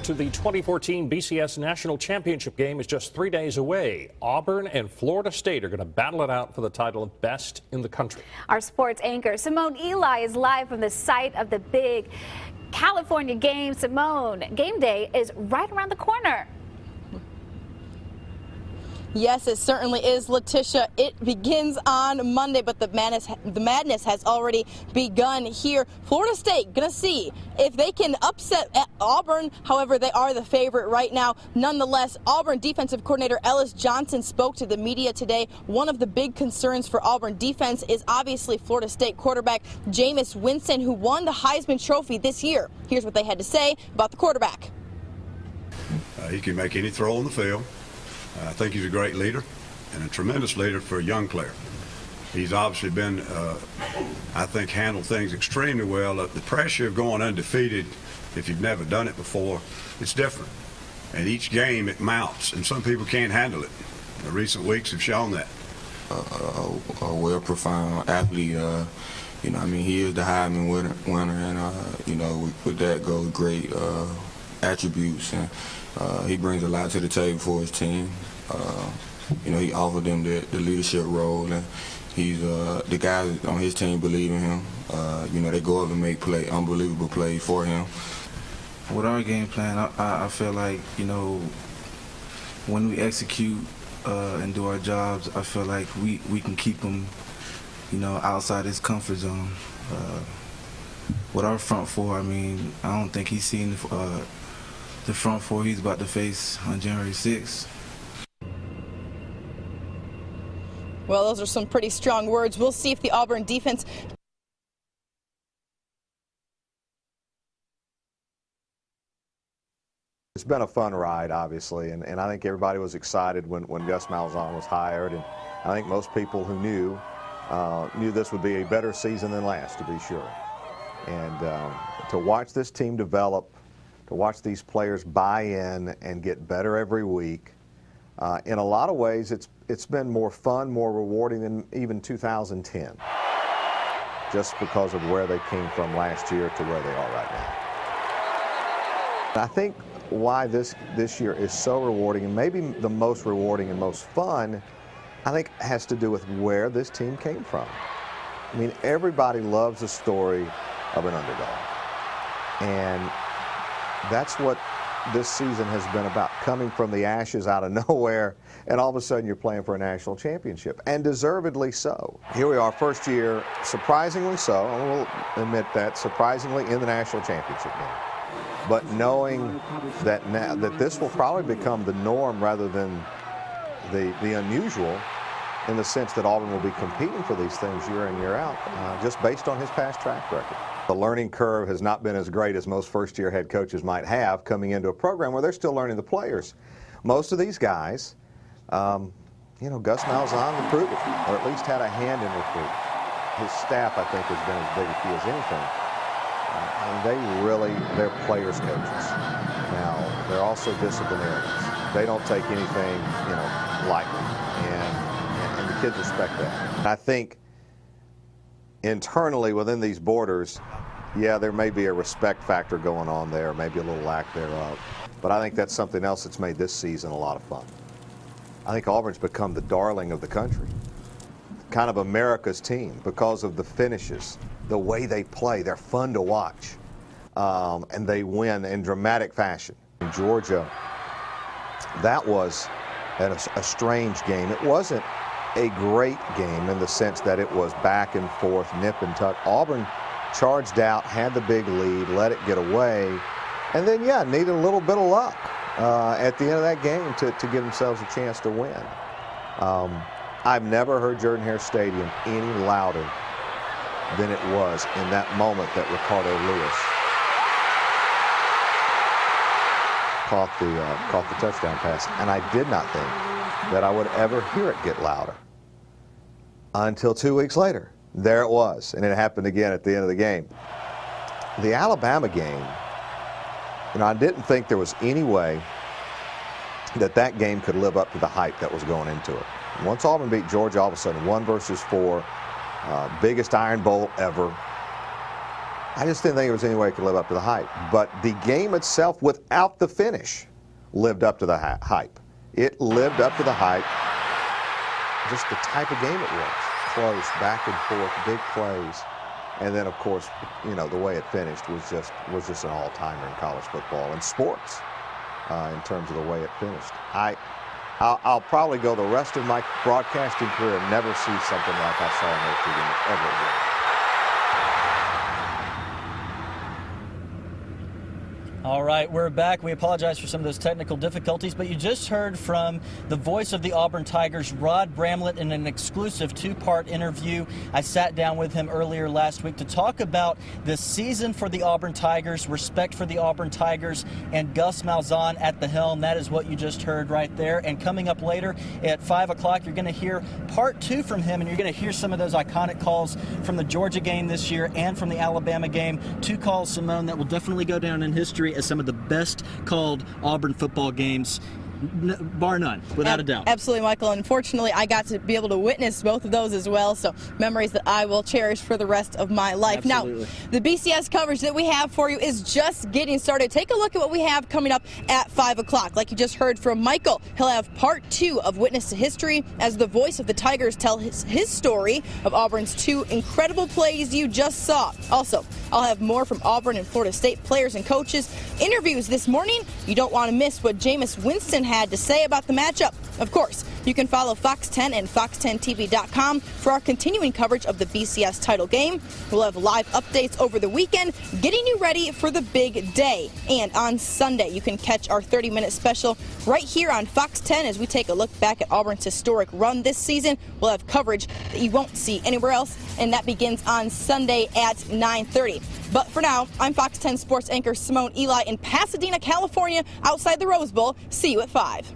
To the 2014 BCS National Championship game is just 3 days away. Auburn and Florida State are going to battle it out for the title of best in the country. Our sports anchor Simone Eli is live from the site of the big California game. Simone, game day is right around the corner. Yes, it certainly is, Letitia. It begins on Monday, but the madness has already begun here. Florida State going to see if they can upset Auburn. However, they are the favorite right now. Nonetheless, Auburn defensive coordinator Ellis Johnson spoke to the media today. One of the big concerns for Auburn defense is obviously Florida State quarterback Jameis Winston, who won the Heisman Trophy this year. Here's what they had to say about the quarterback. He can make any throw on the field. I think he's a great leader and a tremendous leader for a young player. He's obviously been, I think, handled things extremely well. The pressure of going undefeated, if you've never done it before, it's different. And each game it mounts, and some people can't handle it. The recent weeks have shown that. A well-profound athlete. He is the Heisman winner, and with that goes great attributes, and he brings a lot to the table for his team. He offered them the leadership role, and he's the guys on his team believe in him. They go up and make unbelievable plays for him. With our game plan, I feel like when we execute and do our jobs, I feel like we can keep him outside his comfort zone. With our front four, I don't think he's seen the front four he's about to face on January 6th. Well, those are some pretty strong words. We'll see if the Auburn defense... It's been a fun ride, obviously, and I think everybody was excited when Gus Malzahn was hired, and I think most people who knew this would be a better season than last, to be sure. And to watch this team develop, to watch these players buy in and get better every week, in a lot of ways it's been more fun, more rewarding than even 2010, just because of where they came from last year to where they are right now. I think why this year is so rewarding, and maybe the most rewarding and most fun, I think has to do with where this team came from. Everybody loves a story of an underdog, and that's what this season has been about, coming from the ashes out of nowhere, and all of a sudden you're playing for a national championship, and deservedly so. Here we are, first year, surprisingly so, I will admit that, surprisingly in the national championship game. But knowing that now that this will probably become the norm rather than the unusual, in the sense that Auburn will be competing for these things year in, year out, just based on his past track record. The learning curve has not been as great as most first-year head coaches might have coming into a program where they're still learning the players. Most of these guys, Gus Malzahn recruited, or at least had a hand in recruiting. His staff, I think, has been as big a key as anything. And they're players' coaches. Now, they're also disciplinarians. They don't take anything, lightly, and the kids respect that. And I think internally within these borders, yeah, there may be a respect factor going on there, maybe a little lack thereof. But I think that's something else that's made this season a lot of fun. I think Auburn's become the darling of the country, kind of America's team, because of the finishes, the way they play. They're fun to watch, and they win in dramatic fashion. In Georgia, that was a strange game. It wasn't a great game in the sense that it was back and forth, nip and tuck. Auburn charged out, had the big lead, let it get away, and then, needed a little bit of luck at the end of that game to give themselves a chance to win. I've never heard Jordan-Hare Stadium any louder than it was in that moment that Ricardo Lewis caught the touchdown pass. And I did not think that I would ever hear it get louder until 2 weeks later. There it was, and it happened again at the end of the game. The Alabama game, I didn't think there was any way that game could live up to the hype that was going into it. Once Auburn beat Georgia, all of a sudden 1 versus 4, biggest Iron Bowl ever. I just didn't think there was any way it could live up to the hype. But the game itself, without the finish, lived up to the hype. It lived up to the hype. Just the type of game it was. Close, back and forth, big plays. And then, of course, you know, the way it finished was just an all-timer in college football and sports in terms of the way it finished. I'll probably go the rest of my broadcasting career and never see something like I saw in those two games ever again. All right, we're back. We apologize for some of those technical difficulties, but you just heard from the voice of the Auburn Tigers, Rod Bramlett, in an exclusive two-part interview. I sat down with him earlier last week to talk about the season for the Auburn Tigers, respect for the Auburn Tigers, and Gus Malzahn at the helm. That is what you just heard right there. And coming up later at 5 o'clock, you're going to hear part 2 from him, and you're going to hear some of those iconic calls from the Georgia game this year and from the Alabama game. 2 calls, Simone, that will definitely go down in history as some of the best called Auburn football games, bar none, without a doubt. Absolutely, Michael. Unfortunately, I got to be able to witness both of those as well, so memories that I will cherish for the rest of my life. Absolutely. Now, the BCS coverage that we have for you is just getting started. Take a look at what we have coming up at 5 o'clock. Like you just heard from Michael, he'll have part 2 of Witness to History as the voice of the Tigers tell his story of Auburn's 2 incredible plays you just saw. Also, I'll have more from Auburn and Florida State players and coaches. Interviews this morning. You don't want to miss what Jameis Winston had to say about the matchup. Of course, you can follow Fox 10 and fox10tv.com for our continuing coverage of the BCS title game. We'll have live updates over the weekend, getting you ready for the big day. And on Sunday, you can catch our 30-minute special right here on Fox 10 as we take a look back at Auburn's historic run this season. We'll have coverage that you won't see anywhere else, and that begins on Sunday at 9:30. But for now, I'm Fox 10 sports anchor Simone Eli in Pasadena, California, outside the Rose Bowl. See you at 5.